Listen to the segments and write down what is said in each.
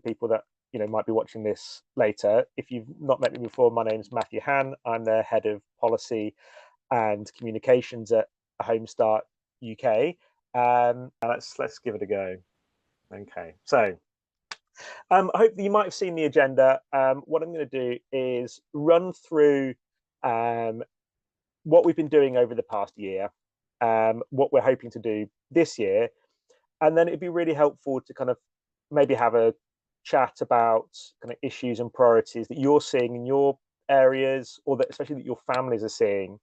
people that might be watching this later. If you've not met me before, my name's Matthew Han. I'm the head of policy and communications at Homestart UK. Let's give it a go. Okay, so I hope that you might have seen the agenda. What I'm going to do is run through um, what we've been doing over the past year, what we're hoping to do this year, and then it'd be really helpful to kind of maybe have a chat about kind of issues and priorities that you're seeing in your areas, or that especially that your families are seeing.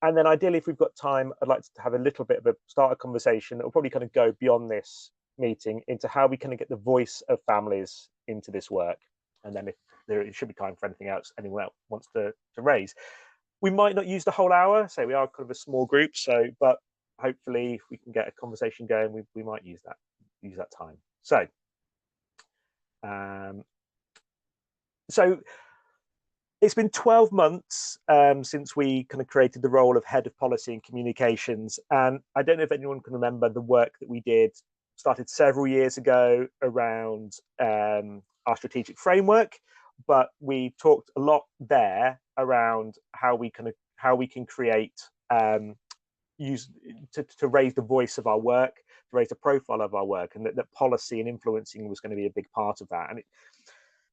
And then ideally, if we've got time, I'd like to have a little bit of a start a conversation that will probably kind of go beyond this meeting into how we kind of get the voice of families into this work. And then if there should be time for anything else anyone else wants to raise. We might not use the whole hour, so we are kind of a small group. So, but hopefully, if we can get a conversation going, we might use that time. Um, so it's been 12 months since we kind of created the role of head of policy and communications. And I don't know if anyone can remember the work that we did, started several years ago around our strategic framework, but we talked a lot there around how we can create use to raise the voice of our work, to raise the profile of our work, and that policy and influencing was going to be a big part of that. And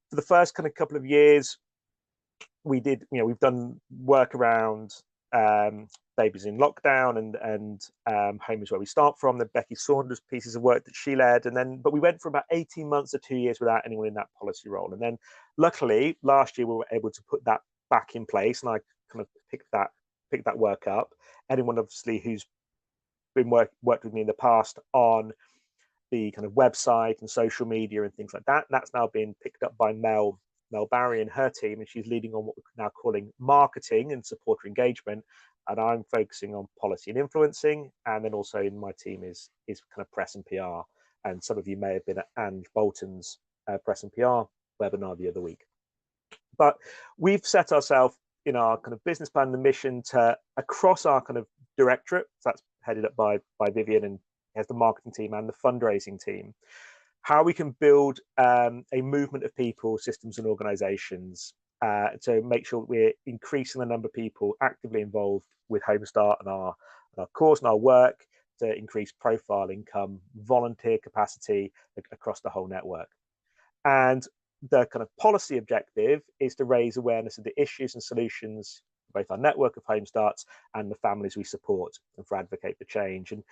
for the first kind of couple of years, we've done work around babies in lockdown and home is where we start from, the Becky Saunders pieces of work that she led, but we went for about 18 months or 2 years without anyone in that policy role. And then luckily last year we were able to put that back in place, and I kind of picked that work up. Anyone obviously who's been worked with me in the past on the kind of website and social media and things like that, that's now been picked up by Mel Barry and her team, and she's leading on what we're now calling marketing and supporter engagement, and I'm focusing on policy and influencing. And then also in my team is kind of press and PR, and some of you may have been at Ange Bolton's press and PR webinar the other week. But we've set ourselves in our kind of business plan the mission to, across our kind of directorate, so that's headed up by Vivian, and has the marketing team and the fundraising team, how we can build a movement of people, systems and organizations to make sure that we're increasing the number of people actively involved with Homestart and our cause and our work, to increase profile, income, volunteer capacity across the whole network. And the kind of policy objective is to raise awareness of the issues and solutions for both our network of Homestarts and the families we support, and for advocate for change. And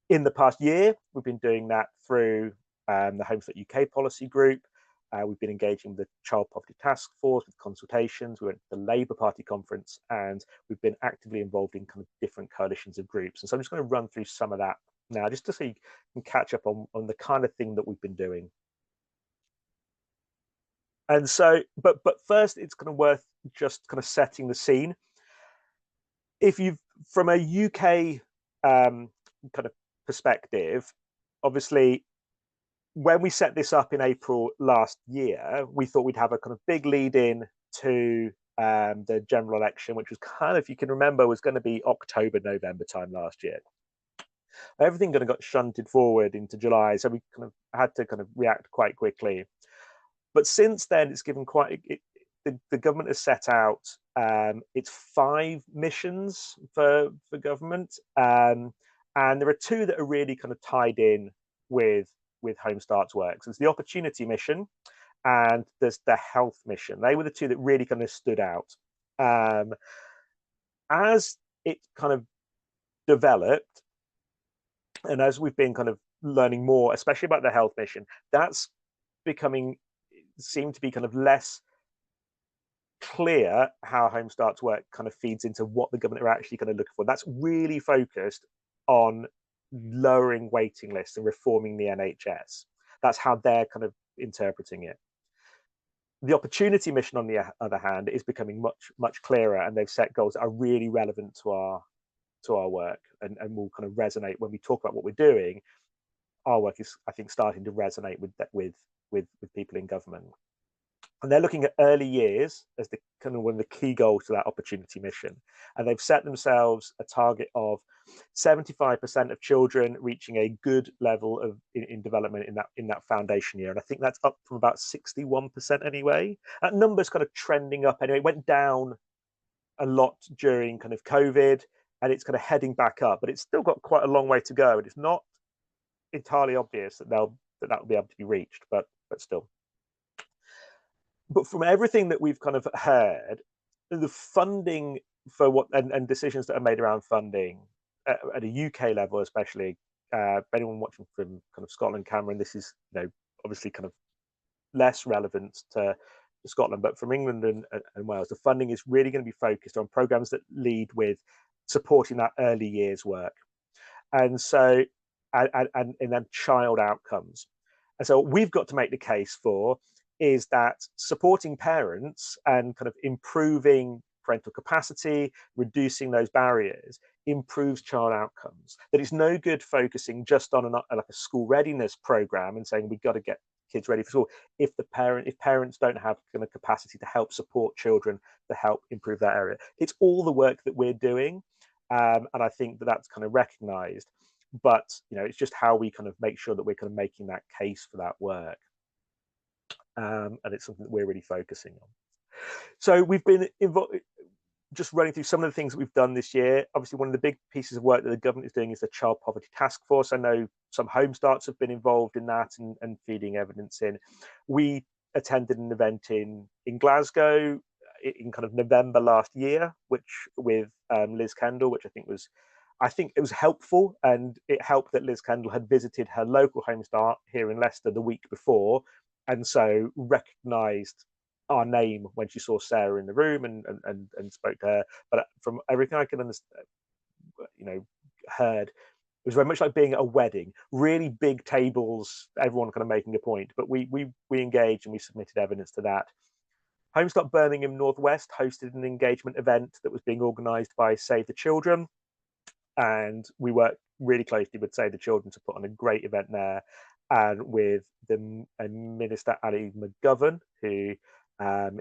in the past year, we've been doing that through the Homestart UK policy group. We've been engaging with the Child Poverty Task Force with consultations. We went to the Labour Party conference, and we've been actively involved in kind of different coalitions of groups. And so I'm just going to run through some of that now, just to so you can catch up on the kind of thing that we've been doing. And so, but first, it's kind of worth just kind of setting the scene. If you've, from a UK kind of perspective, obviously, when we set this up in April last year, we thought we'd have a kind of big lead in to the general election, which was kind of, if you can remember, was going to be October, November time last year. Everything kind of got shunted forward into July, so we kind of had to kind of react quite quickly. But since then, it's given the government has set out its 5 missions for government, and there are 2 that are really kind of tied in with Homestart's work. So there's the opportunity mission, and there's the health mission. They were the 2 that really kind of stood out. As it kind of developed, and as we've been kind of learning more, especially about the health mission, that's seemed to be kind of less clear how Homestart's work kind of feeds into what the government are actually kind of looking for. That's really focused on lowering waiting lists and reforming the NHS. That's how they're kind of interpreting it. The opportunity mission, on the other hand, is becoming much clearer, and they've set goals that are really relevant to our work, and will kind of resonate when we talk about what we're doing. Our work is, I think, starting to resonate with people in government. And they're looking at early years as the kind of one of the key goals to that opportunity mission. And they've set themselves a target of 75% of children reaching a good level of in development in that foundation year. And I think that's up from about 61% anyway. That number's kind of trending up anyway. It went down a lot during kind of COVID, and it's kind of heading back up, but it's still got quite a long way to go. And it's not entirely obvious that that will be able to be reached, but still. But from everything that we've kind of heard, the funding for what and decisions that are made around funding at a UK level, especially, anyone watching from kind of Scotland, Cameron, this is obviously kind of less relevant to Scotland, but from England and Wales, the funding is really going to be focused on programs that lead with supporting that early years work, and so and then child outcomes. And so what we've got to make the case for is that supporting parents and kind of improving parental capacity, reducing those barriers, improves child outcomes. That it's no good focusing just on like a school readiness program and saying we've got to get kids ready for school if parents don't have kind of capacity to help support children to help improve that area. It's all the work that we're doing, and I think that that's kind of recognised. But it's just how we kind of make sure that we're kind of making that case for that work. And it's something that we're really focusing on. So we've been just running through some of the things that we've done this year. Obviously, one of the big pieces of work that the government is doing is the Child Poverty Task Force. I know some home starts have been involved in that and feeding evidence in. We attended an event in Glasgow in kind of November last year, which with Liz Kendall, which I think it was helpful, and it helped that Liz Kendall had visited her local home start here in Leicester the week before, and so recognised our name when she saw Sarah in the room and spoke to her. But from everything I can understand, heard, it was very much like being at a wedding, really big tables, everyone kind of making a point. But we engaged and we submitted evidence to that. Home Start Birmingham Northwest hosted an engagement event that was being organised by Save the Children, and we worked really closely with Save the Children to put on a great event there, and with the Minister Ali McGovern, who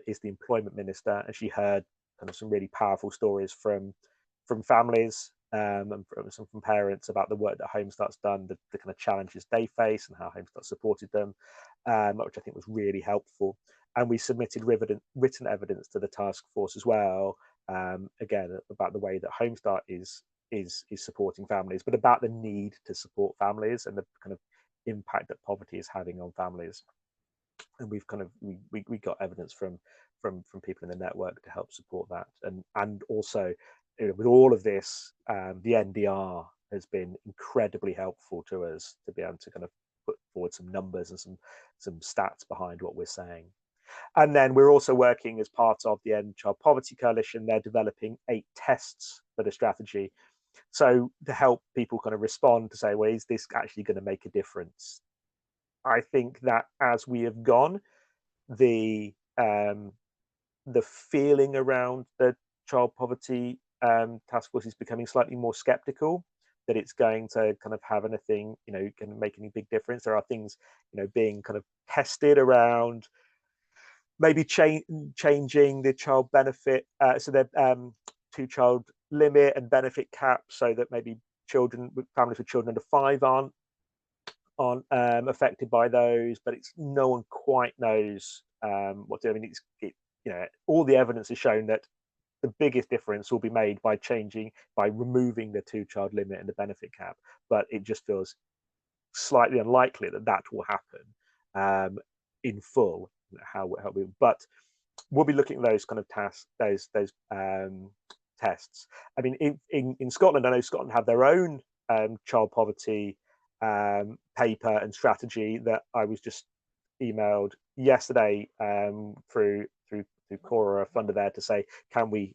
is the employment minister, and she heard kind of some really powerful stories from families and from parents about the work that Home Start's done, the kind of challenges they face, and how Home Start supported them, which I think was really helpful. And we submitted written evidence to the task force as well, again about the way that Home Start is supporting families, but about the need to support families and the kind of impact that poverty is having on families. And we've kind of we got evidence from people in the network to help support that, and also with all of this, the NDR has been incredibly helpful to us to be able to kind of put forward some numbers and some stats behind what we're saying. And then we're also working as part of the End Child Poverty Coalition. They're developing 8 tests for the strategy, so to help people kind of respond to say, well, is this actually going to make a difference? I think that as we have gone, the feeling around the child poverty task force is becoming slightly more skeptical that it's going to kind of have anything, can make any big difference. There are things, being kind of tested around maybe changing the child benefit, so the 2-child limit and benefit cap, so that maybe families with children under 5 aren't affected by those, but no one quite knows what to do. I mean, all the evidence has shown that the biggest difference will be made by removing the 2-child limit and the benefit cap, but it just feels slightly unlikely that will happen in full. But we'll be looking at those kind of tasks, those tests. I mean, in Scotland, I know Scotland have their own child poverty paper and strategy that I was just emailed yesterday through Cora, a funder there, to say can we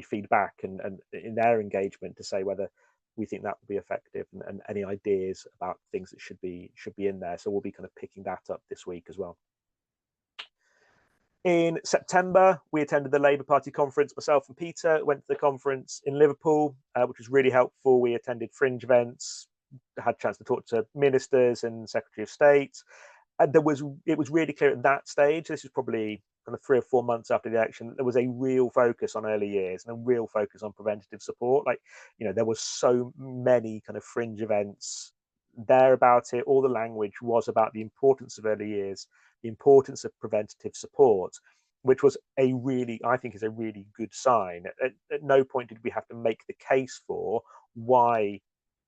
feed back and in their engagement to say whether we think that will be effective and any ideas about things that should be in there. So we'll be kind of picking that up this week as well. In September, we attended the Labour Party conference. Myself and Peter went to the conference in Liverpool, which was really helpful. We attended fringe events, had a chance to talk to ministers and Secretary of State, it was really clear at that stage, this is probably kind of 3 or 4 months after the election, there was a real focus on early years and a real focus on preventative support. Like, there was so many kind of fringe events there about it. All the language was about the importance of early years, the importance of preventative support, which was I think is a really good sign. At no point did we have to make the case for why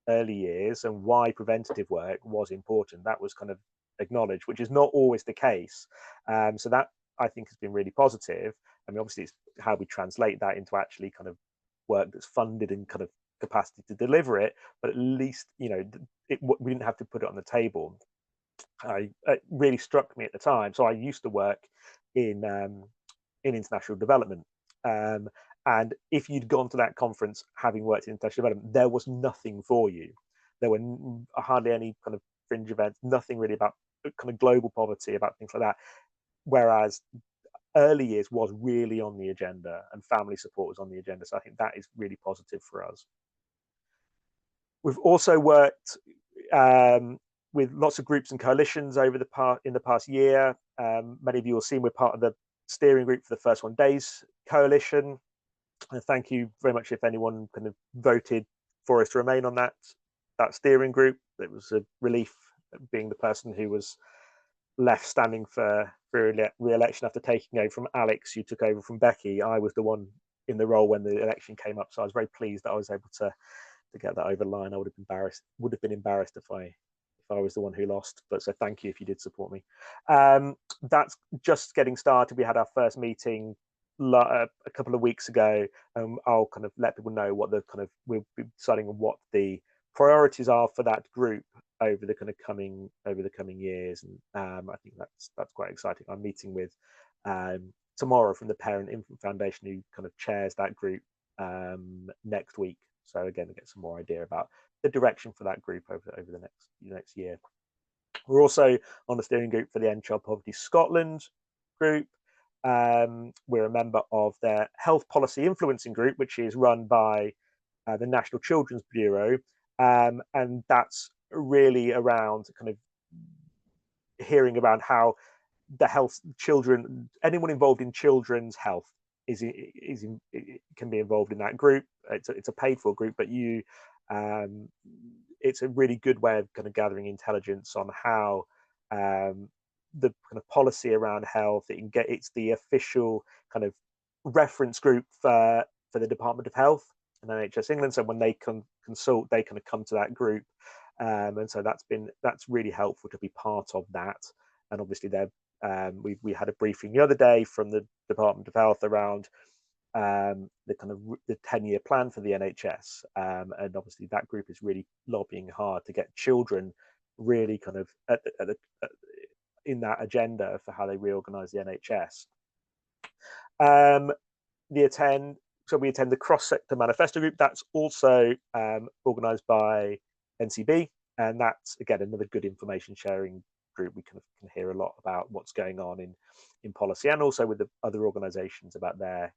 early years and why preventative work was important. That was kind of acknowledged, which is not always the case. So that, I think, has been really positive. I mean, obviously, it's how we translate that into actually kind of work that's funded and kind of capacity to deliver it. But at least, we didn't have to put it on the table. It really struck me at the time. So I used to work in international development. And if you'd gone to that conference having worked in international development, there was nothing for you. There were hardly any kind of fringe events, nothing really about kind of global poverty, about things like that. Whereas early years was really on the agenda and family support was on the agenda. So I think that is really positive for us. We've also worked with lots of groups and coalitions in the past year. Many of you will see we're part of the steering group for the First 1 Days Coalition. And thank you very much if anyone kind of voted for us to remain on that steering group. It was a relief being the person who was left standing for re-election after taking over from Alex, who took over from Becky. I was the one in the role when the election came up, so I was very pleased that I was able to get that over the line. I would have been embarrassed if I was the one who lost. But so thank you if you did support me. That's just getting started. We had our first meeting a couple of weeks ago. I'll kind of let people know we'll be deciding on what the priorities are for that group over the coming years, and I think that's quite exciting. I'm meeting with tomorrow from the Parent Infant Foundation, who kind of chairs that group, next week. So again, I get some more idea about the direction for that group over the next year. We're also on the steering group for the End Child Poverty Scotland group. We're a member of their Health Policy Influencing Group, which is run by the National Children's Bureau, and that's really around kind of hearing around how anyone involved in children's health can be involved in that group. It's a paid for group, but it's a really good way of kind of gathering intelligence on how the kind of policy around health. It's the official kind of reference group for the Department of Health and NHS England. So when they consult, they kind of come to that group, and so that's really helpful to be part of that. And obviously, we had a briefing the other day from the Department of Health around the 10-year plan for the NHS, and obviously that group is really lobbying hard to get children really kind of in that agenda for how they reorganise the NHS. We attend the cross-sector manifesto group. That's also organised by NCB, and that's again another good information sharing group. We can hear a lot about what's going on in policy, and also with the other organisations about their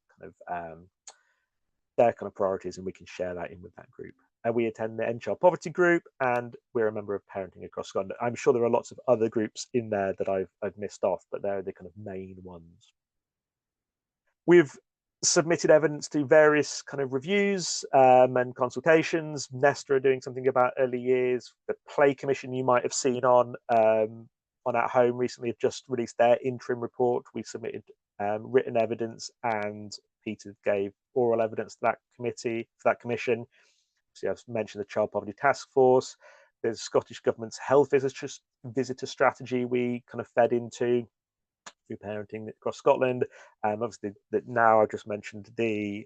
kind of priorities, and we can share that in with that group. And we attend the End Child Poverty group, and we're a member of Parenting Across Scotland. I'm sure there are lots of other groups in there that I've missed off, but they're the kind of main ones. We've submitted evidence to various kind of reviews and consultations. Nesta are doing something about early years. The Play Commission, you might have seen on At Home recently, have just released their interim report. We've submitted written evidence, and Peter gave oral evidence to that commission. So I've mentioned the Child Poverty Task Force. There's Scottish Government's health visitor strategy we kind of fed into through Parenting Across Scotland. Obviously, that now I've just mentioned the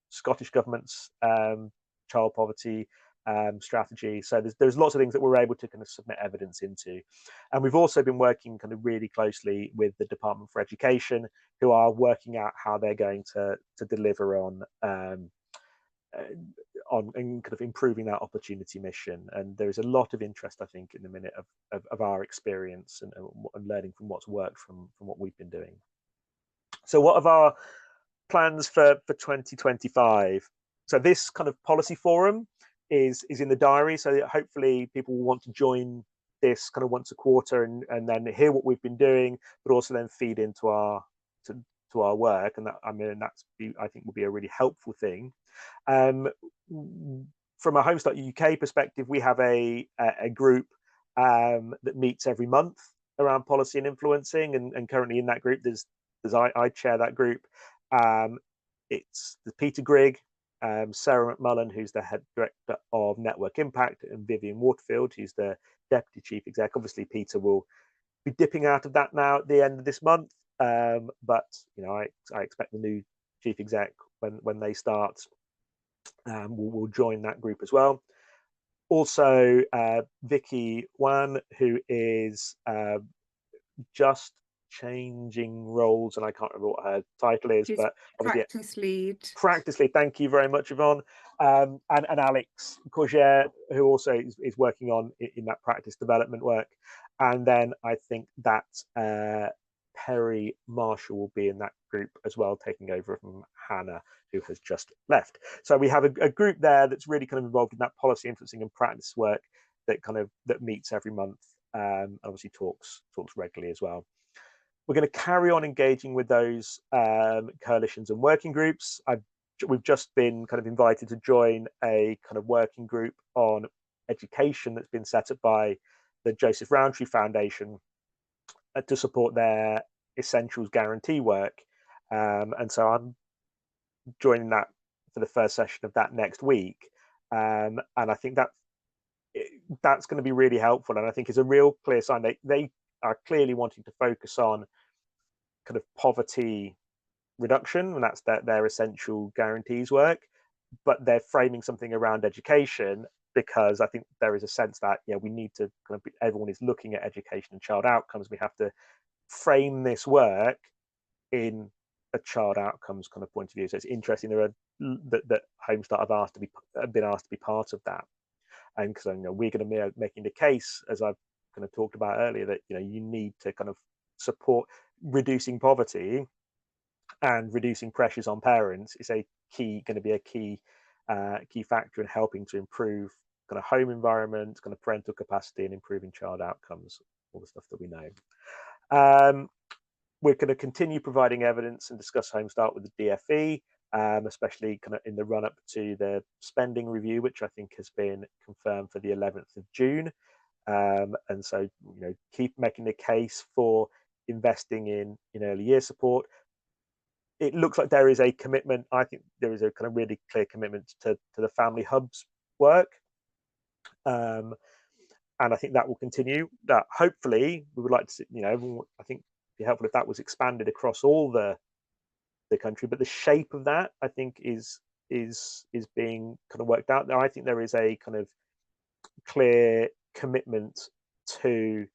Scottish Government's child poverty strategy. So there's lots of things that we're able to kind of submit evidence into. And we've also been working kind of really closely with the Department for Education, who are working out how they're going to deliver on kind of improving that opportunity mission. And there is a lot of interest, I think, in the minute of our experience and learning from what's worked from what we've been doing. So what are our plans for 2025? So this kind of policy forum is in the diary, so hopefully people will want to join this kind of once a quarter and then hear what we've been doing, but also then feed into our to our work. And that, I mean, I think will be a really helpful thing. From a Home Start UK perspective, we have a group that meets every month around policy and influencing, and currently in that group I chair that group. It's Peter Grigg, Sarah McMullen, who's the head director of Network Impact, and Vivian Waterfield, who's the deputy chief exec. Obviously, Peter will be dipping out of that now at the end of this month, but I expect the new chief exec when they start will join that group as well. Also, Vicky Wan, who is just changing roles, and I can't remember what her title is. She's but practice lead. Practice lead. Thank you very much, Yvonne. And Alex Courgette, who also is working on in that practice development work. And then I think that Perry Marshall will be in that group as well, taking over from Hannah, who has just left. So we have a group there that's really kind of involved in that policy influencing and practice work that meets every month, and obviously talks regularly as well. We're going to carry on engaging with those coalitions and working groups. We've just been kind of invited to join a kind of working group on education that's been set up by the Joseph Rowntree Foundation to support their Essentials Guarantee work. And so I'm joining that for the first session of that next week. And I think that's going to be really helpful. And I think it's a real clear sign they are clearly wanting to focus on kind of poverty reduction, and that's their essential guarantees work, but they're framing something around education, because I think there is a sense that we need to kind of everyone is looking at education and child outcomes. We have to frame this work in a child outcomes kind of point of view. So it's interesting that Home Start have been asked to be part of that, and because we're going to be making the case, as I've kind of talked about earlier, that you need to kind of support reducing poverty and reducing pressures on parents is going to be a key factor in helping to improve kind of home environment, kind of parental capacity, and improving child outcomes, all the stuff that we know. We're going to continue providing evidence and discuss Home Start with the DfE, especially kind of in the run up to the spending review, which I think has been confirmed for the 11th of June. And so keep making the case for investing in early year support. It looks like there is a commitment. I think there is a kind of really clear commitment to the family hubs work, and I think that will continue. That hopefully we would like to see, everyone, I think it'd be helpful if that was expanded across all the country. But the shape of that, I think, is being kind of worked out. Now, I think there is a kind of clear commitment to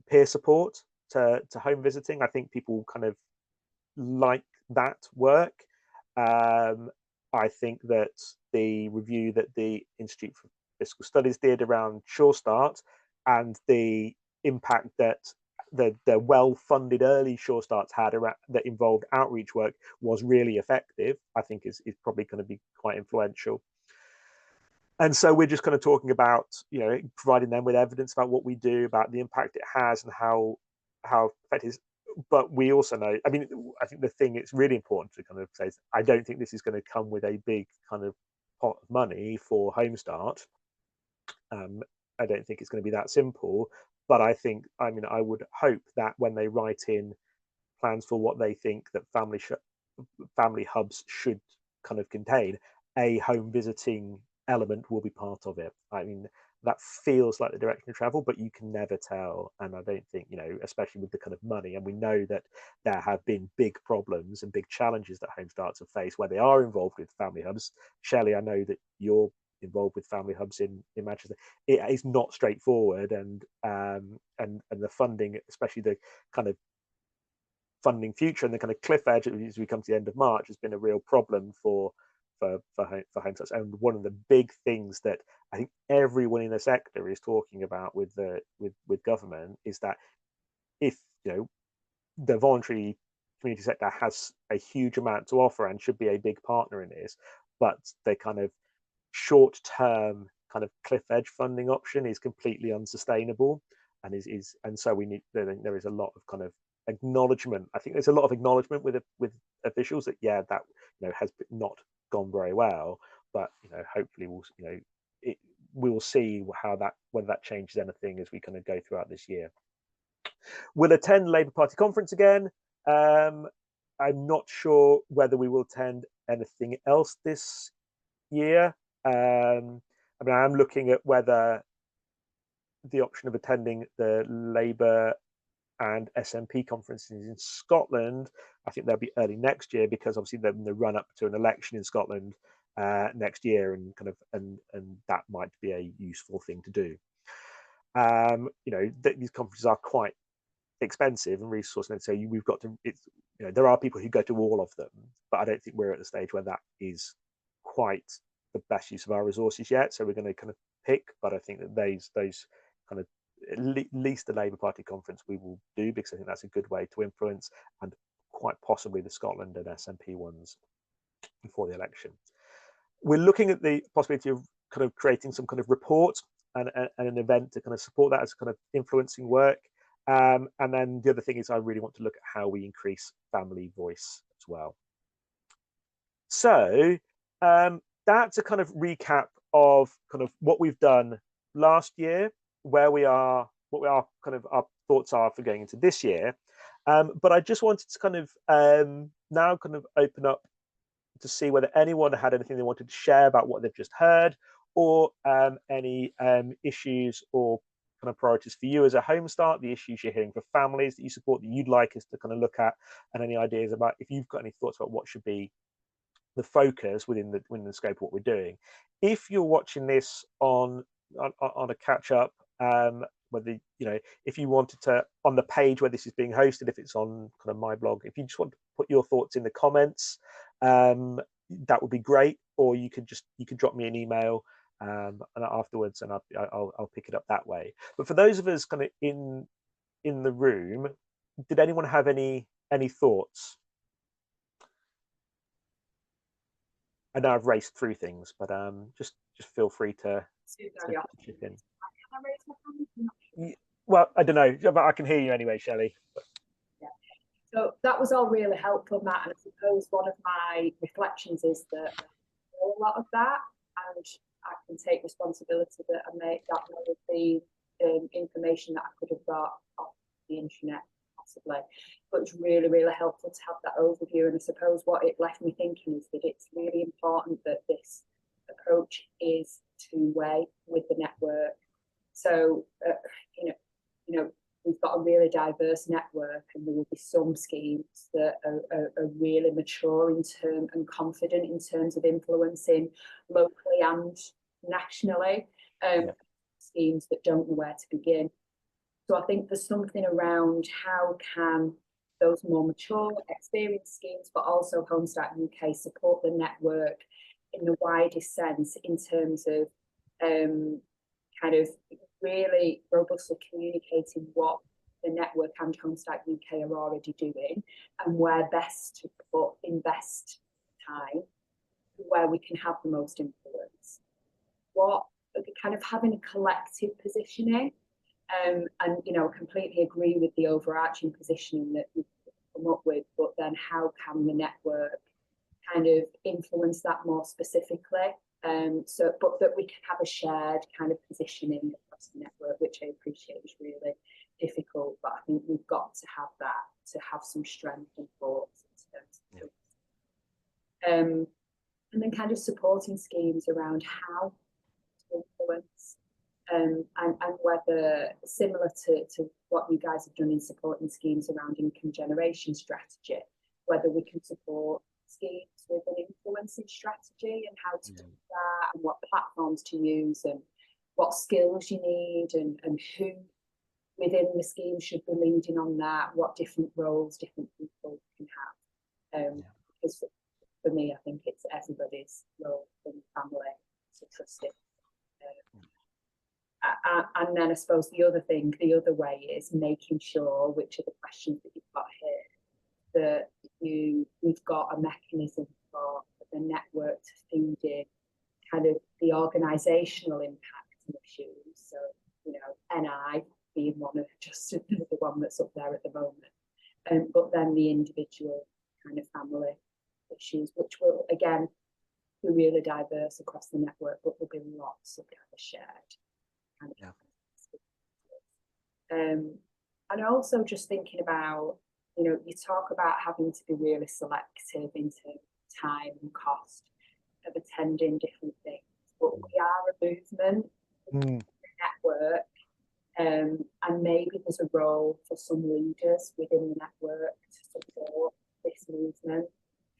peer support to home visiting. I think people kind of like that work. I think that the review that the Institute for Fiscal Studies did around Sure Start and the impact that the well-funded early Sure Starts had that involved outreach work was really effective, I think is probably going to be quite influential. And so we're just kind of talking about, providing them with evidence about what we do, about the impact it has, and how effective it is. But we also know, I think the thing it's really important to kind of say is, I don't think this is going to come with a big kind of pot of money for Home Start. I don't think it's going to be that simple. But I think, I would hope that when they write in plans for what they think that family hubs should kind of contain, a home visiting element will be part of it. That feels like the direction of travel, but you can never tell. And I don't think, especially with the kind of money, and we know that there have been big problems and big challenges that Home Starts have faced where they are involved with family hubs. Shelley, I know that you're involved with family hubs in Manchester. It is not straightforward, and the funding, especially the kind of funding future and the kind of cliff edge as we come to the end of March, has been a real problem for Home Starts. And one of the big things that I think everyone in the sector is talking about with government is that if the voluntary community sector has a huge amount to offer and should be a big partner in this, but they kind of short-term kind of cliff edge funding option is completely unsustainable, and so we need, there is a lot of kind of acknowledgement. I think there's a lot of acknowledgement with officials that that has not gone very well, but hopefully we will see whether that changes anything as we kind of go throughout this year. We'll attend Labour Party conference again. I'm not sure whether we will attend anything else this year. I mean, I'm looking at whether the option of attending the Labour and SNP conferences in Scotland, I think they'll be early next year, because obviously they're in the run up to an election in Scotland next year, and that might be a useful thing to do. These conferences are quite expensive and resource, and so we've got to. There are people who go to all of them, but I don't think we're at the stage where that is quite the best use of our resources yet. So we're going to kind of pick, but I think that those kind of, at least the Labour Party conference we will do, because I think that's a good way to influence, and quite possibly the Scotland and SNP ones before the election. We're looking at the possibility of kind of creating some kind of report and an event to kind of support that as kind of influencing work. And then the other thing is I really want to look at how we increase family voice as well. So that's a kind of recap of kind of what we've done last year, where we are, what we are, kind of our thoughts are for going into this year. But I just wanted to kind of now kind of open up to see whether anyone had anything they wanted to share about what they've just heard, or any issues or kind of priorities for you as a Home Start, the issues you're hearing for families that you support that you'd like us to kind of look at, and any ideas about, if you've got any thoughts about what should be the focus within the scope of what we're doing. If you're watching this on a catch up, whether if you wanted to, on the page where this is being hosted, if it's on kind of my blog, if you just want to put your thoughts in the comments, that would be great. Or you could drop me an email and afterwards, and I'll pick it up that way. But for those of us kind of in the room, did anyone have any thoughts? I know I've raced through things, but just feel free to chip in. Well, I don't know, but I can hear you anyway, Shelley. Yeah. So that was all really helpful, Matt. And I suppose one of my reflections is that I know a lot of that, and I can take responsibility that I made that may have been information that I could have got off the internet, possibly. But it's really, really helpful to have that overview. And I suppose what it left me thinking is that it's really important that this approach is two-way with the network. So, we've got a really diverse network, and there will be some schemes that are really mature and confident in terms of influencing locally and nationally, schemes that don't know where to begin. So I think there's something around how can those more mature, experienced schemes, but also Home Start UK, support the network in the widest sense, in terms of kind of really robustly communicating what the network and Home Start UK are already doing, and where best to invest time, where we can have the most influence. What kind of having a collective positioning, and I completely agree with the overarching positioning that we've come up with, but then how can the network kind of influence that more specifically? But that we can have a shared kind of positioning across the network, which I appreciate is really difficult, but I think we've got to have that, to have some strength and force in terms of and then kind of supporting schemes around how to influence, and whether, similar to what you guys have done in supporting schemes around income generation strategy, whether we can support schemes with an influencing strategy, and how to do that, and what platforms to use, and what skills you need, and who within the scheme should be leading on that, what different roles different people can have. Because for me, I think it's everybody's role in the family to trust it. And then I suppose the other way is making sure, which are the questions that you've got here, that we've got a mechanism for the network to feed in kind of the organisational impact and issues. So, you know, NI being one of just the one that's up there at the moment. But then the individual kind of family issues, which will again be really diverse across the network, but there'll be lots of kind of shared kind of and also just thinking about, you know, you talk about having to be really selective in terms of time and cost of attending different things, but we are a movement, a network, and maybe there's a role for some leaders within the network to support this movement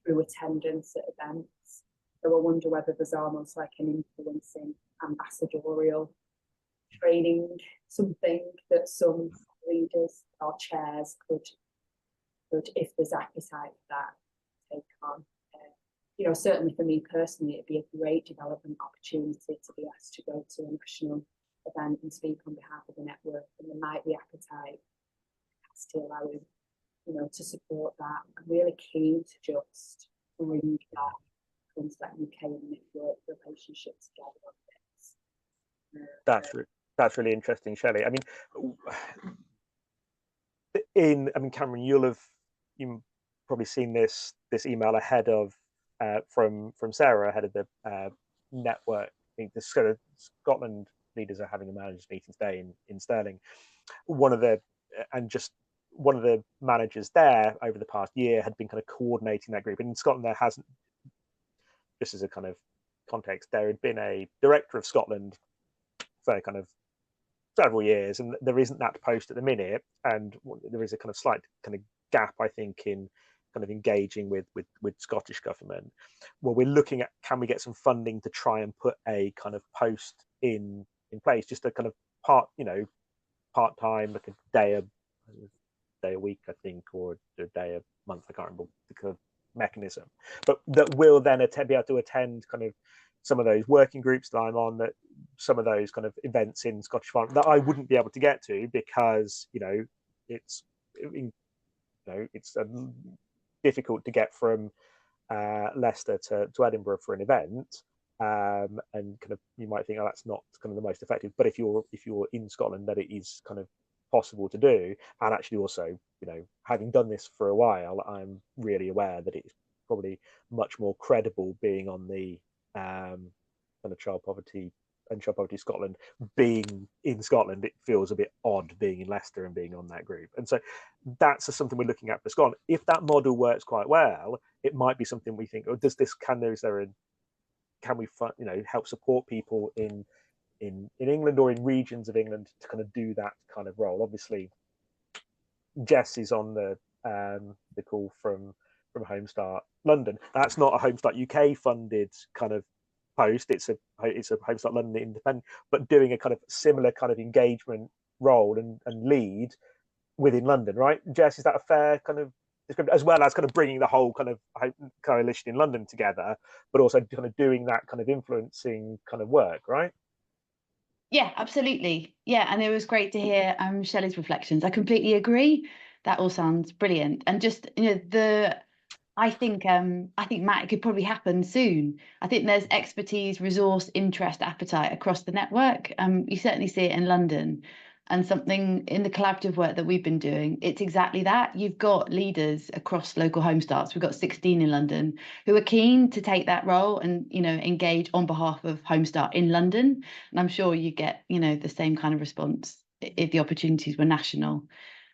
through attendance at events. So I wonder whether there's almost like an influencing ambassadorial training, something that some leaders or chairs could, if there's appetite for that, take on. You know, certainly for me personally, it'd be a great development opportunity to be asked to go to a national event and speak on behalf of the network, and there might be appetite to allow him, you know, to support that. I'm really keen to just bring that UK network relationship together on this. That's really interesting, Shelley. I mean, Cameron, you've probably seen this email ahead of from Sarah ahead of the network. I think the Scotland leaders are having a managers meeting today in Stirling. One of the managers there over the past year had been kind of coordinating that group. And in Scotland, there hasn't, just as a kind of context, there had been a director of Scotland for kind of several years, and there isn't that post at the minute, and there is a kind of slight kind of gap, I think, in kind of engaging with Scottish government. Well, we're looking at, can we get some funding to try and put a kind of post in place, just a kind of part-time, like a day a week, I think, or a day a month, I can't remember the kind of mechanism, but that will then be able to attend kind of some of those working groups that I'm on, that some of those kind of events in Scottish Farm that I wouldn't be able to get to because, you know, it's difficult to get from Leicester to Edinburgh for an event, and kind of you might think, oh, that's not kind of the most effective. But if you're in Scotland, that it is kind of possible to do. And actually, also, you know, having done this for a while, I'm really aware that it's probably much more credible being on the kind of Child Poverty Scotland. Being in Scotland, it feels a bit odd being in Leicester and being on that group, and so that's something we're looking at for Scotland. If that model works quite well, it might be something we think, or can we help support people in England or in regions of England to kind of do that kind of role. Obviously, Jess is on the call from Homestart London. That's not a Homestart UK funded kind of post. It's a Homestart London independent, but doing a kind of similar kind of engagement role and lead within London, right? Jess, is that a fair kind of description, as well as kind of bringing the whole kind of coalition in London together, but also kind of doing that kind of influencing kind of work, right? Yeah, absolutely. Yeah, and it was great to hear Shelley's reflections. I completely agree. That all sounds brilliant. And just, you know, I think Matt, it could probably happen soon. I think there's expertise, resource, interest, appetite across the network. You certainly see it in London, and something in the collaborative work that we've been doing, it's exactly that. You've got leaders across local Homestarts. We've got 16 in London who are keen to take that role and, you know, engage on behalf of Homestart in London. And I'm sure you get, you know, the same kind of response if the opportunities were national.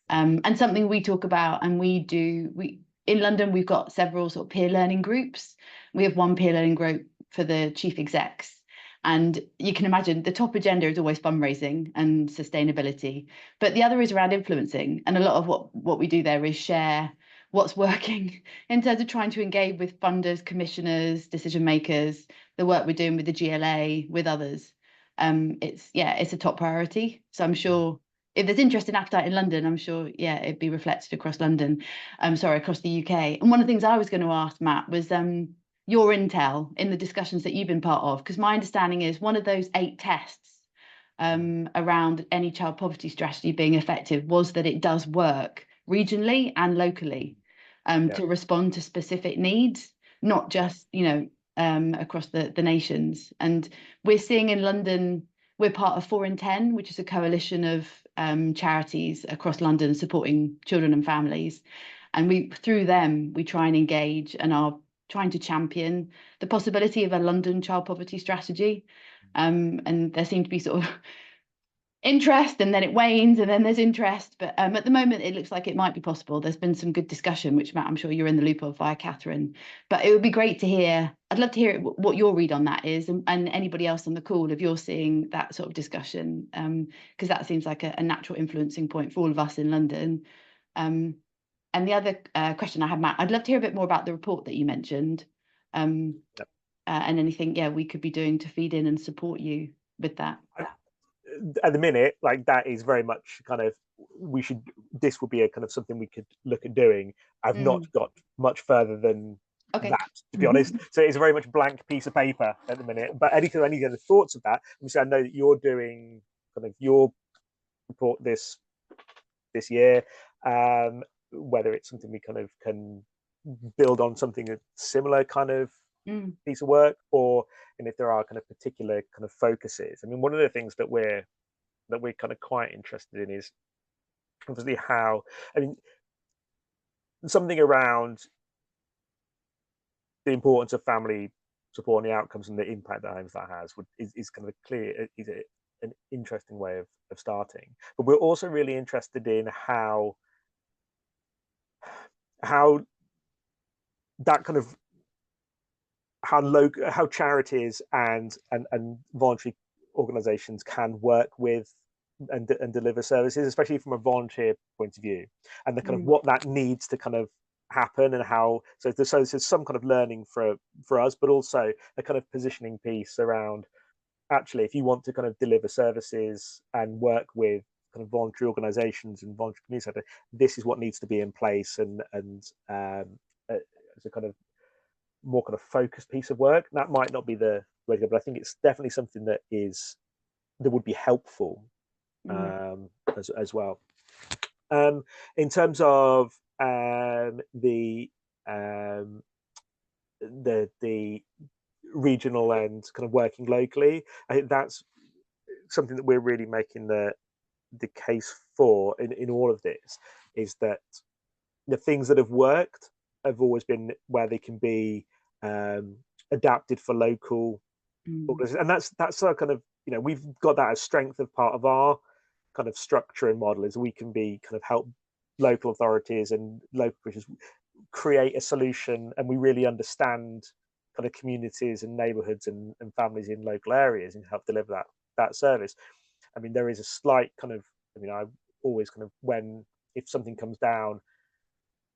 And something we talk about, and in London, we've got several sort of peer learning groups. We have one peer learning group for the chief execs. And you can imagine the top agenda is always fundraising and sustainability. But the other is around influencing. And a lot of what we do there is share what's working in terms of trying to engage with funders, commissioners, decision makers, the work we're doing with the GLA, with others. It's a top priority. So I'm sure if there's interest and appetite in London, I'm sure, it'd be reflected across London, across the UK. And one of the things I was going to ask, Matt, was your intel in the discussions that you've been part of, because my understanding is one of those 8 tests around any child poverty strategy being effective was that it does work regionally and locally to respond to specific needs, not just, you know, across the nations. And we're seeing in London, we're part of 4 in 10, which is a coalition of charities across London supporting children and families. And through them, we try and engage and are trying to champion the possibility of a London child poverty strategy. And there seem to be sort of interest, and then it wanes, and then there's interest. But at the moment, it looks like it might be possible. There's been some good discussion, which, Matt, I'm sure you're in the loop of via Catherine. But it would be great to hear. I'd love to hear what your read on that is, and anybody else on the call, if you're seeing that sort of discussion, because that seems like a natural influencing point for all of us in London. And the other question I have, Matt, I'd love to hear a bit more about the report that you mentioned, and anything, we could be doing to feed in and support you with that. At the minute, like, that is very much kind of, this would be a kind of something we could look at doing. I've not got much further than that, to be honest. So it's a very much blank piece of paper at the minute. But any other thoughts of that? Obviously, I know that you're doing kind of your report this year. Whether it's something we kind of can build on something a similar kind of piece of work, and if there are kind of particular kind of focuses. I mean, one of the things that we're kind of quite interested in is obviously how, I mean, something around the importance of family support and the outcomes and the impact that Home Start has is kind of an interesting way of starting. But we're also really interested in how that kind of how charities and voluntary organizations can work with and deliver services, especially from a volunteer point of view, and the kind of what that needs to kind of happen, and how so there's some kind of learning for us, but also a kind of positioning piece around, actually, if you want to kind of deliver services and work with kind of voluntary organizations and voluntary communities, this is what needs to be in place, and as a kind of more kind of focused piece of work. That might not be the way to go, but I think it's definitely something that would be helpful as well. In terms of the regional and kind of working locally, I think that's something that we're really making the case for in all of this, is that the things that have worked have always been where they can be adapted for local and that's our kind of, we've got that as strength of part of our kind of structure and model, is we can be kind of help local authorities and local British create a solution, and we really understand kind of communities and neighborhoods and families in local areas and help deliver that service. I mean, there is a slight kind of, I always kind of, if something comes down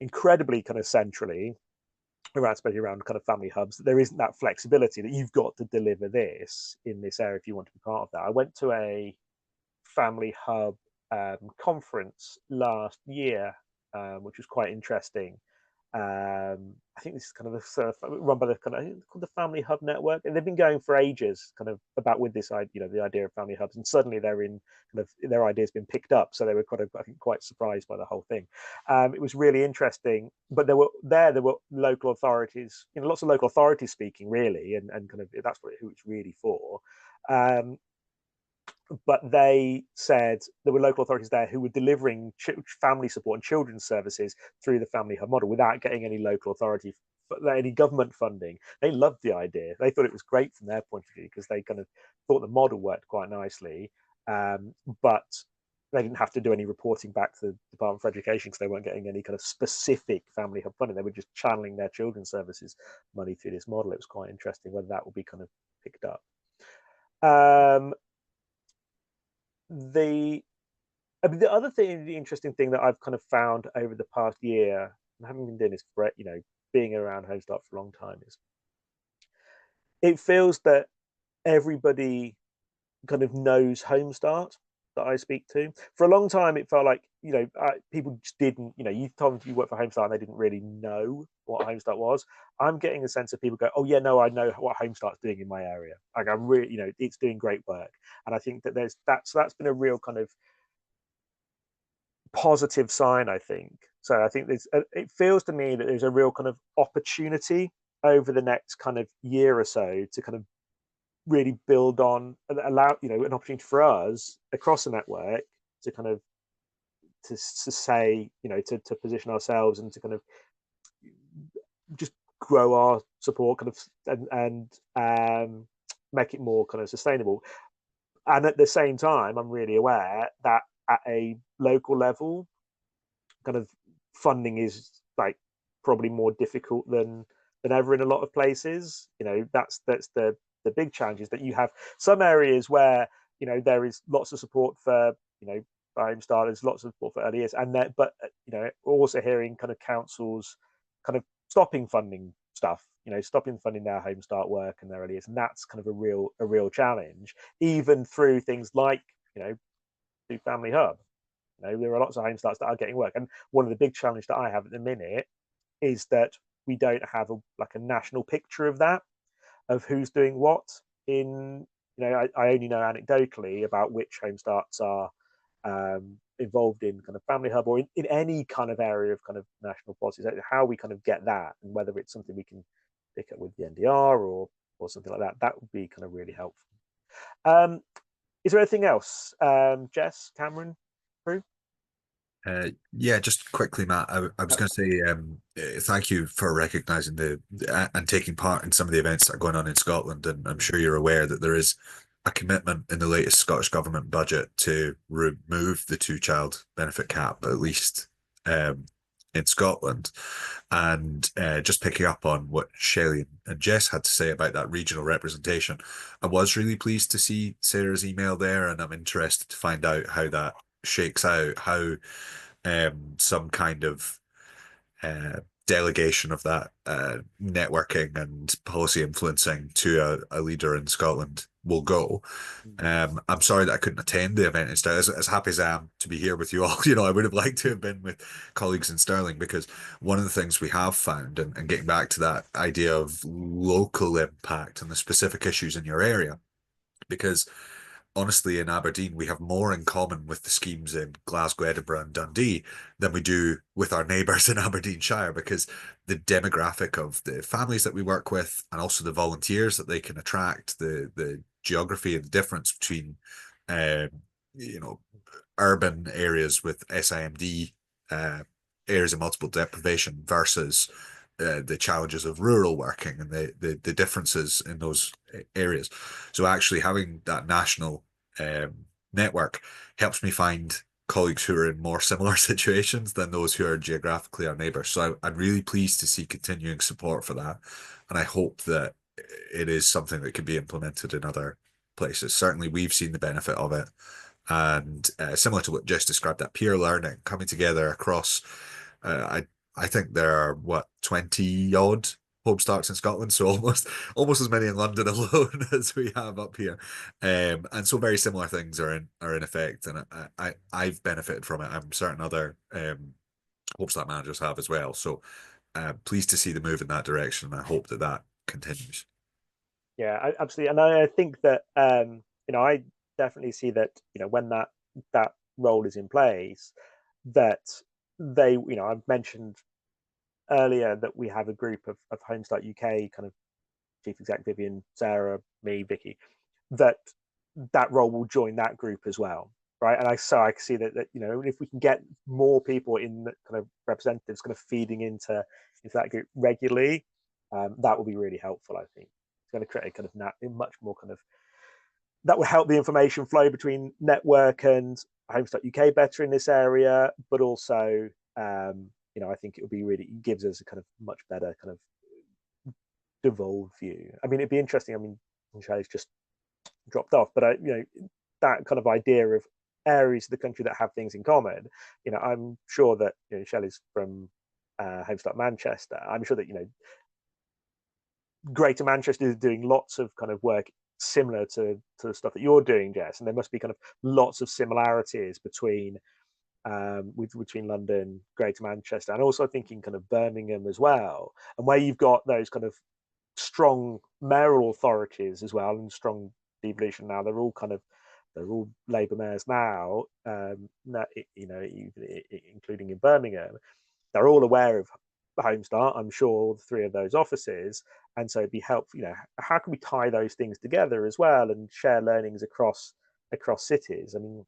incredibly kind of centrally around, especially around kind of family hubs, there isn't that flexibility that you've got to deliver this in this area if you want to be part of that. I went to a family hub conference last year, which was quite interesting. I think this is kind of run by the kind of called the Family Hub Network, and they've been going for ages, kind of about with this, the idea of family hubs, and suddenly they're in kind of their idea's been picked up, so they were kind of, I think, quite surprised by the whole thing. It was really interesting, but there were local authorities, lots of local authorities speaking, really, and kind of that's who it's really for. But they said there were local authorities there who were delivering family support and children's services through the Family Hub model without getting any local authority, any government funding. They loved the idea. They thought it was great from their point of view, because they kind of thought the model worked quite nicely, but they didn't have to do any reporting back to the Department for Education, because they weren't getting any kind of specific Family Hub funding. They were just channeling their children's services money through this model. It was quite interesting whether that will be kind of picked up. The other thing, the interesting thing that I've kind of found over the past year, and having been doing this for, being around Home Start for a long time, is it feels that everybody kind of knows Home Start that I speak to. For a long time, it felt like, people just didn't, you told them you work for Home Start and they didn't really know what Home Start was. I'm getting a sense of people go, oh yeah, no, I know what Home Start's doing in my area. Like, I'm really, it's doing great work. And I think that that's been a real kind of positive sign, I think. So I think it feels to me that there's a real kind of opportunity over the next kind of year or so to kind of really build on and allow, you know, an opportunity for us across the network to kind of to say, you know, to position ourselves and to kind of just grow our support kind of and make it more kind of sustainable. And at the same time, I'm really aware that at a local level, kind of funding is like probably more difficult than ever in a lot of places. You know, that's the big challenge is that you have some areas where, you know, there is lots of support for, you know, home starters, lots of support for early years, and that, but you know, we're also hearing kind of councils kind of stopping funding stuff, you know, stopping funding their home start work and their early years, and that's kind of a real challenge, even through things like, you know, do Family Hub. You know, there are lots of home starts that are getting work, and one of the big challenges that I have at the minute is that we don't have like a national picture of that, of who's doing what in, you know, I only know anecdotally about which home starts are involved in kind of Family Hub or in any kind of area of kind of national policies. How we kind of get that, and whether it's something we can pick up with the NDR or something like that, that would be kind of really helpful. Is there anything else, Jess, Cameron, Prue? Yeah, just quickly, Matt. I was going to say thank you for recognising the and taking part in some of the events that are going on in Scotland. And I'm sure you're aware that there is a commitment in the latest Scottish Government budget to remove the two-child benefit cap, at least in Scotland. And just picking up on what Shelley and Jess had to say about that regional representation, I was really pleased to see Sarah's email there, and I'm interested to find out how that shakes out, how some kind of delegation of that networking and policy influencing to a leader in Scotland will go. I'm sorry that I couldn't attend the event instead. As happy as I am to be here with you all, you know, I would have liked to have been with colleagues in Stirling, because one of the things we have found, and getting back to that idea of local impact and the specific issues in your area, because honestly, in Aberdeen, we have more in common with the schemes in Glasgow, Edinburgh, and Dundee than we do with our neighbours in Aberdeenshire, because the demographic of the families that we work with, and also the volunteers that they can attract, the geography and the difference between, you know, urban areas with SIMD, areas of multiple deprivation versus the challenges of rural working and the differences in those areas. So actually having that national network helps me find colleagues who are in more similar situations than those who are geographically our neighbours. So I'm really pleased to see continuing support for that. And I hope that it is something that can be implemented in other places. Certainly we've seen the benefit of it. And similar to what Jess described, that peer learning coming together across, I think there are what 20 odd home starts in Scotland, so almost as many in London alone as we have up here, and so very similar things are in effect, and I've benefited from it. I'm certain other home start managers have as well. So pleased to see the move in that direction, and I hope that that continues. Yeah, absolutely, and I think that you know, I definitely see that, you know, when that role is in place, that they, you know, I've mentioned earlier that we have a group of Homestart UK kind of chief exec, Vivian, Sarah, me, Vicky, that role will join that group as well, right? And I can see that you know, if we can get more people in the kind of representatives kind of feeding into that group regularly, that will be really helpful. I think it's going to create a kind of much more kind of, that will help the information flow between network and Homestart UK better in this area, but also you know, I think it will be really, it gives us a kind of much better kind of devolved view. I mean, it'd be interesting. I mean, Shelley's just dropped off, but you know, that kind of idea of areas of the country that have things in common. You know, I'm sure that, you know, Shelley's from Homestart Manchester. I'm sure that, you know, Greater Manchester is doing lots of kind of work similar to the stuff that you're doing, Jess, and there must be kind of lots of similarities between between London, Greater Manchester, and also thinking kind of Birmingham as well, and where you've got those kind of strong mayoral authorities as well, and strong devolution now. They're all Labour mayors now. You know, including in Birmingham, they're all aware of Home Start, I'm sure, all 3 of those offices, and so it'd be helpful. How can we tie those things together as well and share learnings across cities? I mean,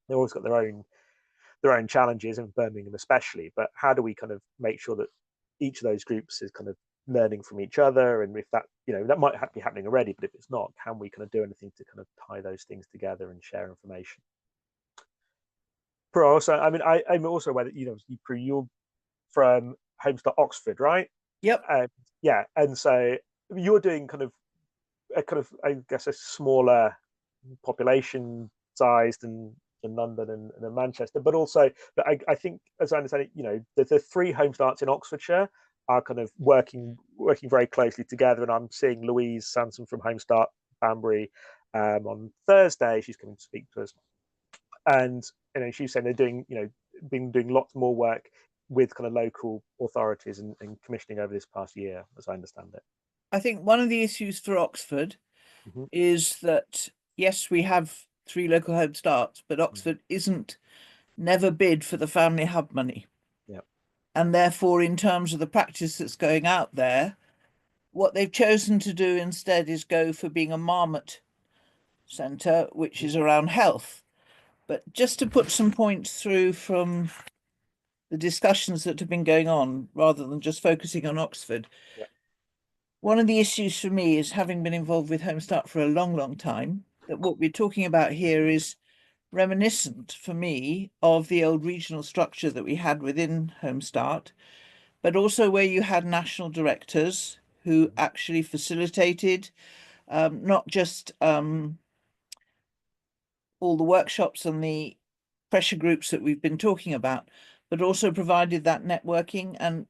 they've always got their own challenges, and Birmingham especially. But how do we kind of make sure that each of those groups is kind of learning from each other? And if that, that might be happening already, but if it's not, can we kind of do anything to kind of tie those things together and share information? But also, I mean, I'm also aware that you're from Home Start Oxford, right? Yep. Yeah, and so you're doing kind of I guess a smaller population size than London and Manchester, but I think, as I understand it, the 3 Home Starts in Oxfordshire are kind of working very closely together. And I'm seeing Louise Sanson from Home Start Banbury on Thursday. She's coming to speak to us, and she's saying they're been doing lots more work with kind of local authorities and commissioning over this past year, as I understand it. I think one of the issues for Oxford is that, yes, we have 3 local Home Starts, but Oxford never bid for the family hub money. Yeah. And therefore, in terms of the practice that's going out there, what they've chosen to do instead is go for being a Marmot centre, which is around health. But just to put some points through from the discussions that have been going on, rather than just focusing on Oxford. Yeah. One of the issues for me is, having been involved with Home Start for a long, long time, that what we're talking about here is reminiscent for me of the old regional structure that we had within Home Start, but also where you had national directors who actually facilitated not just all the workshops and the pressure groups that we've been talking about, but also provided that networking and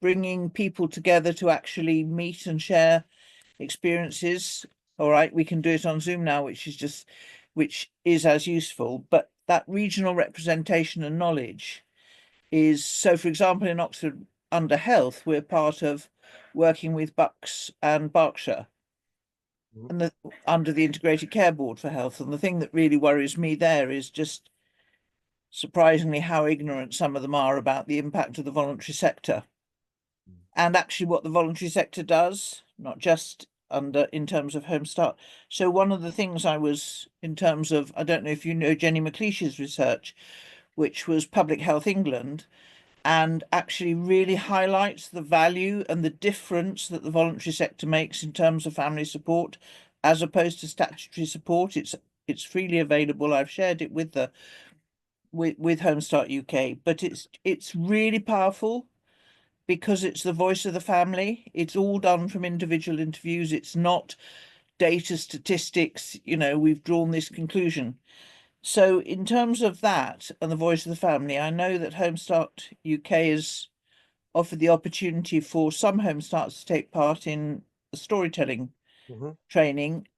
bringing people together to actually meet and share experiences. All right, we can do it on Zoom now, which is as useful, but that regional representation and knowledge is, so for example, in Oxford under health, we're part of working with Bucks and Berkshire and under the Integrated Care Board for Health. And the thing that really worries me there is just surprisingly how ignorant some of them are about the impact of the voluntary sector and actually what the voluntary sector does, not just in terms of Home Start. So one of the things I was, in terms of, I don't know if you know Jenny McLeish's research, which was Public Health England, and actually really highlights the value and the difference that the voluntary sector makes in terms of family support, as opposed to statutory support. It's freely available. I've shared it with Home Start UK, but it's really powerful because it's the voice of the family. It's all done from individual interviews. It's not data statistics. We've drawn this conclusion. So in terms of that and the voice of the family, I know that Home Start UK has offered the opportunity for some Home Starts to take part in the storytelling training.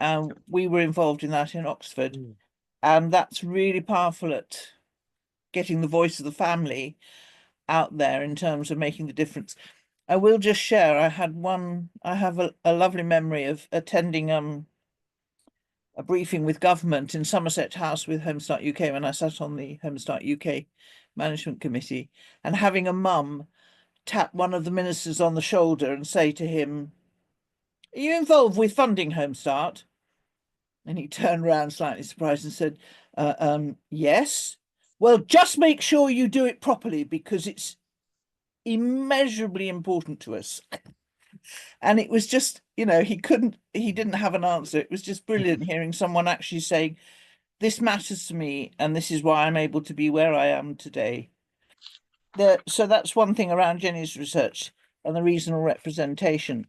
We were involved in that in Oxford. And that's really powerful at getting the voice of the family out there in terms of making the difference. I will just share, I have a lovely memory of attending a briefing with government in Somerset House with Home Start UK when I sat on the Home Start UK management committee, and having a mum tap one of the ministers on the shoulder and say to him, "Are you involved with funding Home Start?" And he turned around slightly surprised and said, yes. Well, just make sure you do it properly because it's immeasurably important to us. And it was just, he didn't have an answer. It was just brilliant hearing someone actually saying, this matters to me and this is why I'm able to be where I am today. So that's one thing around Jenny's research and the regional representation.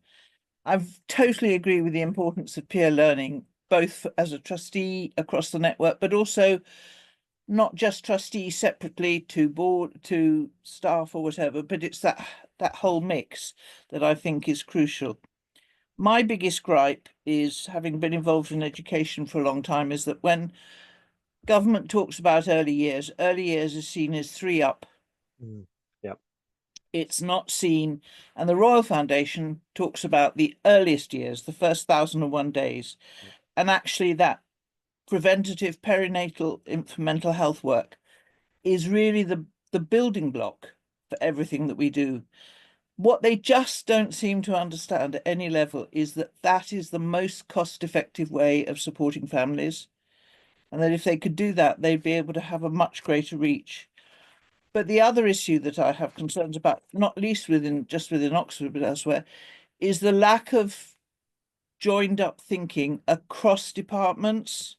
I totally agree with the importance of peer learning, both as a trustee across the network, but also not just trustees separately to board, to staff or whatever, but it's that whole mix that I think is crucial. My biggest gripe is, having been involved in education for a long time, is that when government talks about early years is seen as 3 up. Yep. It's not seen, and the Royal Foundation talks about the earliest years, the first 1,001 days, and actually that preventative perinatal mental health work is really the building block for everything that we do. What they just don't seem to understand at any level is that that is the most cost-effective way of supporting families, and that if they could do that, they'd be able to have a much greater reach. But the other issue that I have concerns about, not least within Oxford, but elsewhere, is the lack of joined up thinking across departments.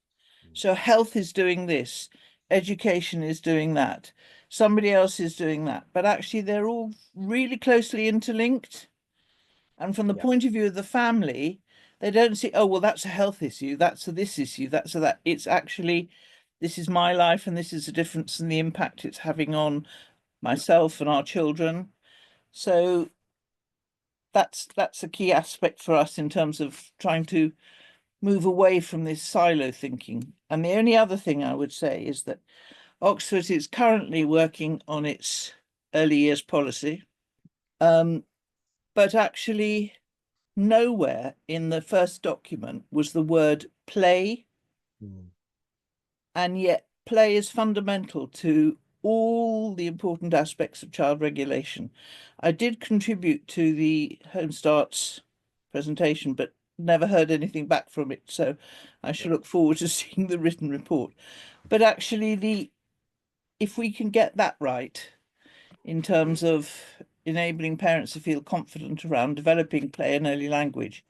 So health is doing this, education is doing that, somebody else is doing that, but actually they're all really closely interlinked. And from the point of view of the family, they don't see, oh, well, that's a health issue, that's a this issue, that's a that. It's actually, this is my life, and this is the difference and the impact it's having on myself and our children. So that's a key aspect for us in terms of trying to move away from this silo thinking. And the only other thing I would say is that Oxford is currently working on its early years policy, but actually nowhere in the first document was the word play. And yet play is fundamental to all the important aspects of child regulation. I did contribute to the Home Starts presentation, but never heard anything back from it. So I shall look forward to seeing the written report. But actually, if we can get that right in terms of enabling parents to feel confident around developing play and early language,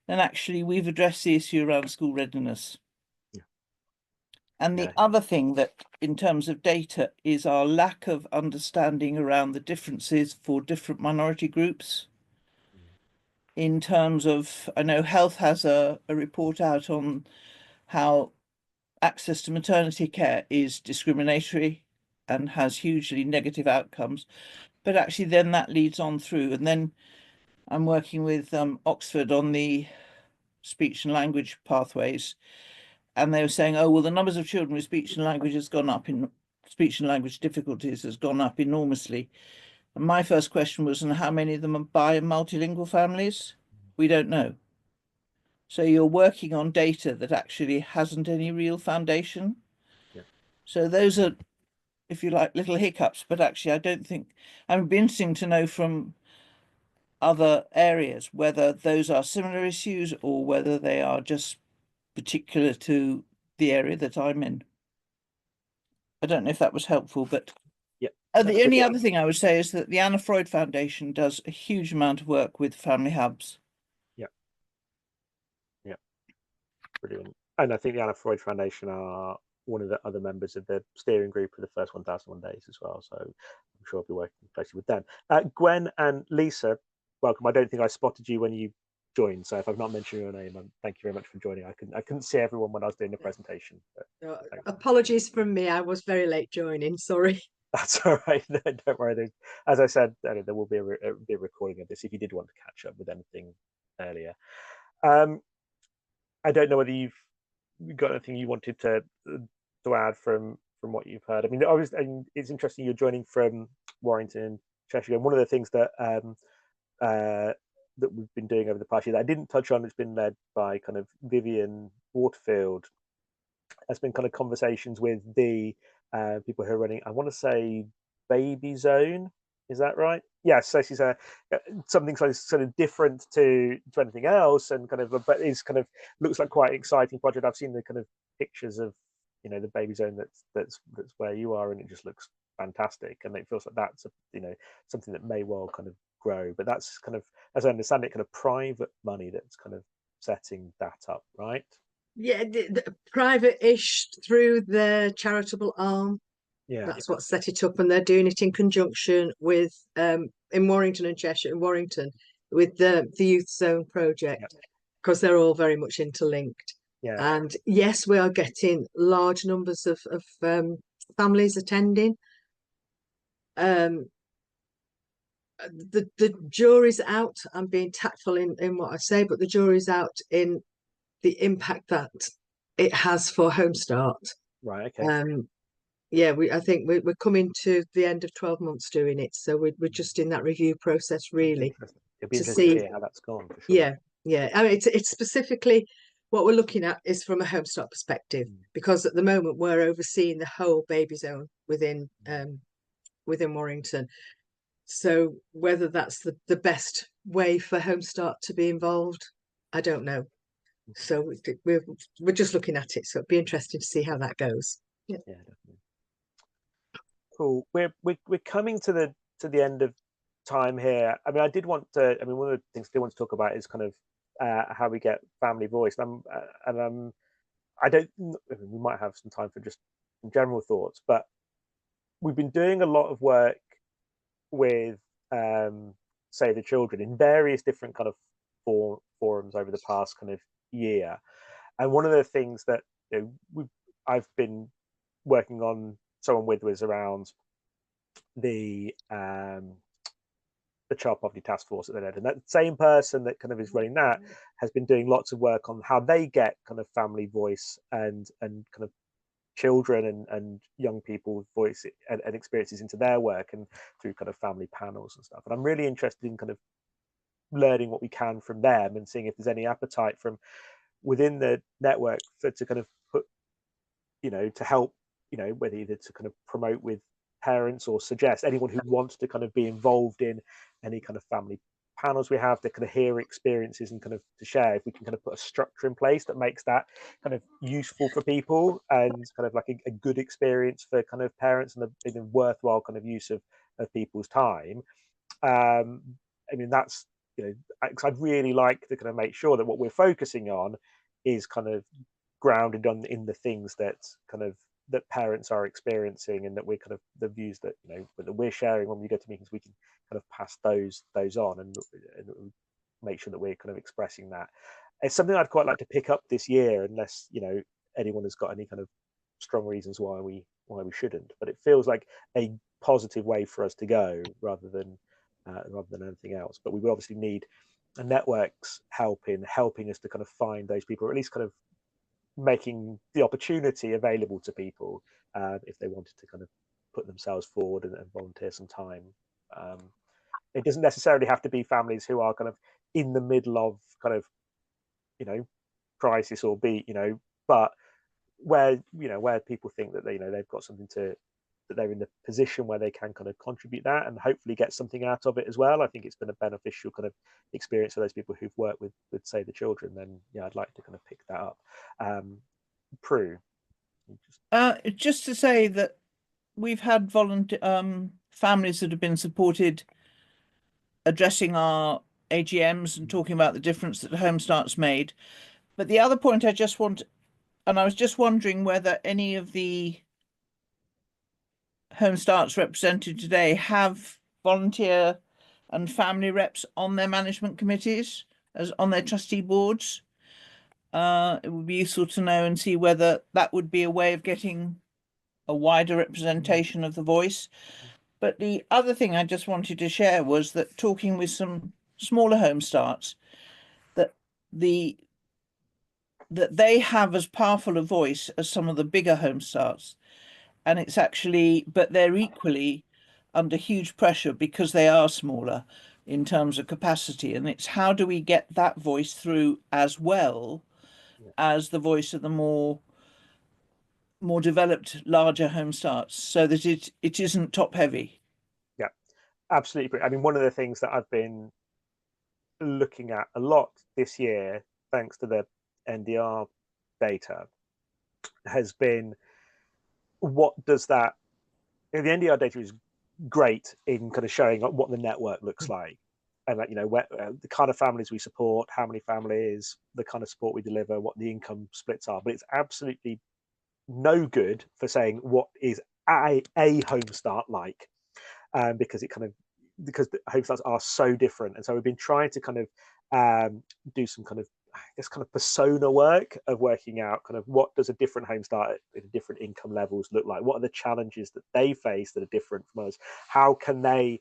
then actually we've addressed the issue around school readiness. And the other thing that, in terms of data, is our lack of understanding around the differences for different minority groups. In terms of, I know Health has a report out on how access to maternity care is discriminatory and has hugely negative outcomes. But actually then that leads on through. And then I'm working with Oxford on the speech and language pathways. And they were saying, oh, well, the numbers of children with speech and language has gone up in speech and language difficulties has gone up enormously. And my first question was, and how many of them are bi and multilingual families? We don't know. So you're working on data that actually hasn't any real foundation. So those are, if you like, little hiccups, but actually I don't think, it would be interesting to know from other areas whether those are similar issues or whether they are just particular to the area that I'm in. I don't know if that was helpful, but the only other thing I would say is that the Anna Freud Foundation does a huge amount of work with family hubs. Brilliant. And I think the Anna Freud Foundation are one of the other members of the steering group for the first 1001 days as well. So I'm sure I'll be working closely with them. Gwen and Lisa, welcome. I don't think I spotted you when you joined, so if I've not mentioned your name, thank you very much for joining. I couldn't see everyone when I was doing the presentation. No, apologies from me. I was very late joining. Sorry. That's all right. No, don't worry. As I said, there will be a recording of this if you did want to catch up with anything earlier. I don't know whether you've got anything you wanted to add from what you've heard. I mean, it's interesting you're joining from Warrington, Cheshire. And one of the things that that we've been doing over the past year that I didn't touch on, it's been led by kind of Vivian Waterfield, has been kind of conversations with the people who are running, I want to say Baby Zone. Is that right? Yes. So she's something sort of different to anything else, and kind of, but it's kind of looks like quite an exciting project. I've seen the kind of pictures of, you know, the Baby Zone that's where you are, and it just looks fantastic. And it feels like that's something that may well kind of grow. But that's kind of, as I understand it, kind of private money that's kind of setting that up, right? Yeah, the private-ish through the charitable arm. Yeah, that's what set it up, and they're doing it in conjunction with in Warrington and Cheshire, in Warrington, with the Youth Zone project, because they're all very much interlinked. And yes, we are getting large numbers of families attending. The jury's out. I'm being tactful in what I say, but the jury's out in the impact that it has for Home Start. Right. Okay. Yeah, I think we're coming to the end of 12 months doing it, so we're just in that review process, really, It'll be interesting to see how that's gone. For sure. Yeah. I mean, it's specifically what we're looking at is from a Home Start perspective, because at the moment we're overseeing the whole Baby Zone within Warrington. So whether that's the best way for Home Start to be involved, I don't know. So we're just looking at it. So it'd be interesting to see how that goes. Yeah, definitely. Cool. We're coming to the end of time here. I mean, I did want to. I mean, one of the things I did want to talk about is kind of how we get family voice. I don't. We might have some time for just some general thoughts, but we've been doing a lot of work with Save the Children in various different kind of forums over the past kind of year. And one of the things that I've been working on someone with was around the Child Poverty Task Force at the NED. And that same person that kind of is running that has been doing lots of work on how they get kind of family voice and kind of children and young people's voice and experiences into their work and through kind of family panels and stuff. And I'm really interested in kind of learning what we can from them and seeing if there's any appetite from within the network to kind of put, to help, whether either to kind of promote with parents or suggest anyone who wants to kind of be involved in any kind of family panels we have to kind of hear experiences and kind of to share, if we can kind of put a structure in place that makes that kind of useful for people and kind of like a good experience for kind of parents and a worthwhile kind of use of people's time. I mean, that's, I'd really like to kind of make sure that what we're focusing on is kind of grounded in the things that kind of that parents are experiencing, and that we're kind of the views that that we're sharing when we go to meetings, we can kind of pass those on and make sure that we're kind of expressing that. It's something I'd quite like to pick up this year, unless anyone has got any kind of strong reasons why we shouldn't. But it feels like a positive way for us to go rather than anything else. But we would obviously need a network's helping us to kind of find those people, or at least kind of making the opportunity available to people if they wanted to kind of put themselves forward and volunteer some time. It doesn't necessarily have to be families who are kind of in the middle of kind of crisis or but where where people think that they've got something that they're in the position where they can kind of contribute that and hopefully get something out of it as well. I think it's been a beneficial kind of experience for those people who've worked with Save the Children. Then I'd like to kind of pick that up. Prue, just to say that we've had families that have been supported addressing our AGMs and talking about the difference that Home Start's made. But the other point I was just wondering whether any of the Home Starts represented today have volunteer and family reps on their management committees, as on their trustee boards. It would be useful to know and see whether that would be a way of getting a wider representation of the voice. But the other thing I just wanted to share was that talking with some smaller Home Starts, that they have as powerful a voice as some of the bigger Home Starts. And it's actually, but they're equally under huge pressure because they are smaller in terms of capacity. And it's how do we get that voice through as well as the voice of the more developed, larger Home Starts, so that it isn't top heavy. Yeah, absolutely. I mean, one of the things that I've been looking at a lot this year, thanks to the NDR data, has been what does that, the NDR data is great in kind of showing what the network looks like, and like where, the kind of families we support, how many families, the kind of support we deliver, what the income splits are. But it's absolutely no good for saying what is a Home Start like, because the Home Starts are so different. And so we've been trying to kind of do some kind of, I guess, kind of persona work of working out kind of what does a different Home Start at different income levels look like? What are the challenges that they face that are different from us? How can they,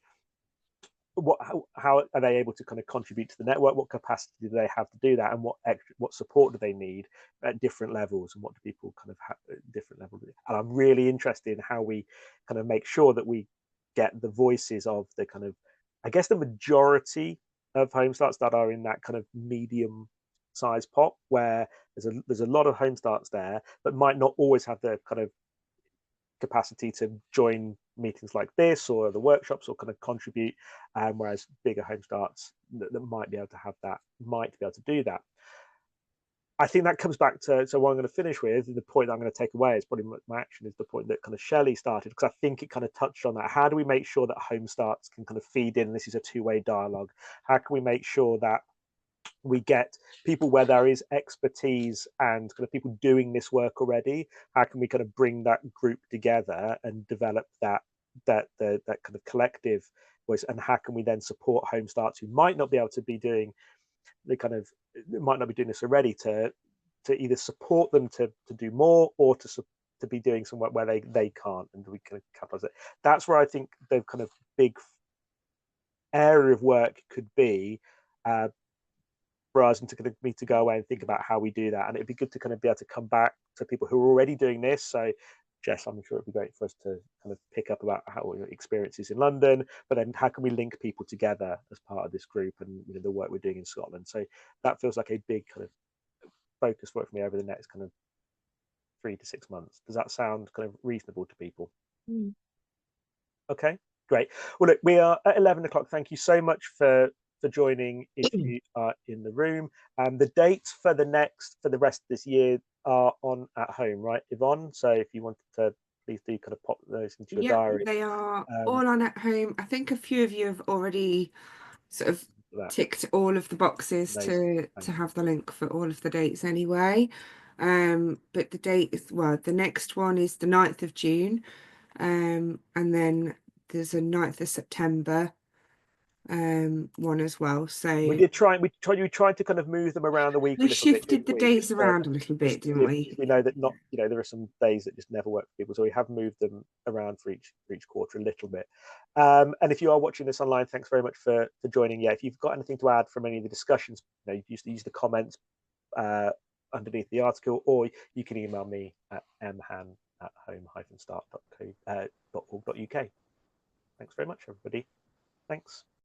how are they able to kind of contribute to the network? What capacity do they have to do that? And what support do they need at different levels? And what do people kind of have at different levels? And I'm really interested in how we kind of make sure that we get the voices of the kind of, I guess, the majority of Home Starts that are in that kind of medium size pot, where there's a lot of Home Starts there, but might not always have the kind of capacity to join meetings like this or the workshops or kind of contribute, whereas bigger home starts that might be able to have that, might be able to do that. I think that comes back to, so what I'm going to finish with, the point that I'm going to take away is probably my action, is the point that kind of Shelley started, because I think it kind of touched on that. How do we make sure that home starts can kind of feed in? This is a two-way dialogue. How can we make sure that we get people where there is expertise and kind of people doing this work already? How can we kind of bring that group together and develop that kind of collective voice? And how can we then support home starts who might not be able to be doing might not be doing this already, to either support them to do more, or to be doing some work where they can't, and we can capitalize it. That's where I think the kind of big area of work could be for us, and to kind of me to go away and think about how we do that. And it'd be good to kind of be able to come back to people who are already doing this. So Jess, I'm sure it'd be great for us to kind of pick up about how your experiences in London, but then how can we link people together as part of this group, and the work we're doing in Scotland. So that feels like a big kind of focus work for me over the next kind of 3 to 6 months. Does that sound kind of reasonable to people? Okay, great. Well, look, we are at 11 o'clock. Thank you so much for joining if you are in the room. The dates for the rest of this year are on At Home, right, Yvonne? So if you wanted to, please do kind of pop those into your diary. They are all on At Home. I think a few of you have already sort of ticked all of the boxes to have the link for all of the dates anyway. But the date is, well, the next one is the 9th of June, and then there's a 9th of September one as well. So we tried to kind of move them around the week. We shifted the dates around a little bit, didn't we? We know that there are some days that just never work for people, so we have moved them around for each quarter a little bit. And if you are watching this online, thanks very much for joining. Yeah, if you've got anything to add from any of the discussions, you use the comments underneath the article, or you can email me at mhan@home-start.org.uk. Thanks very much, everybody. Thanks.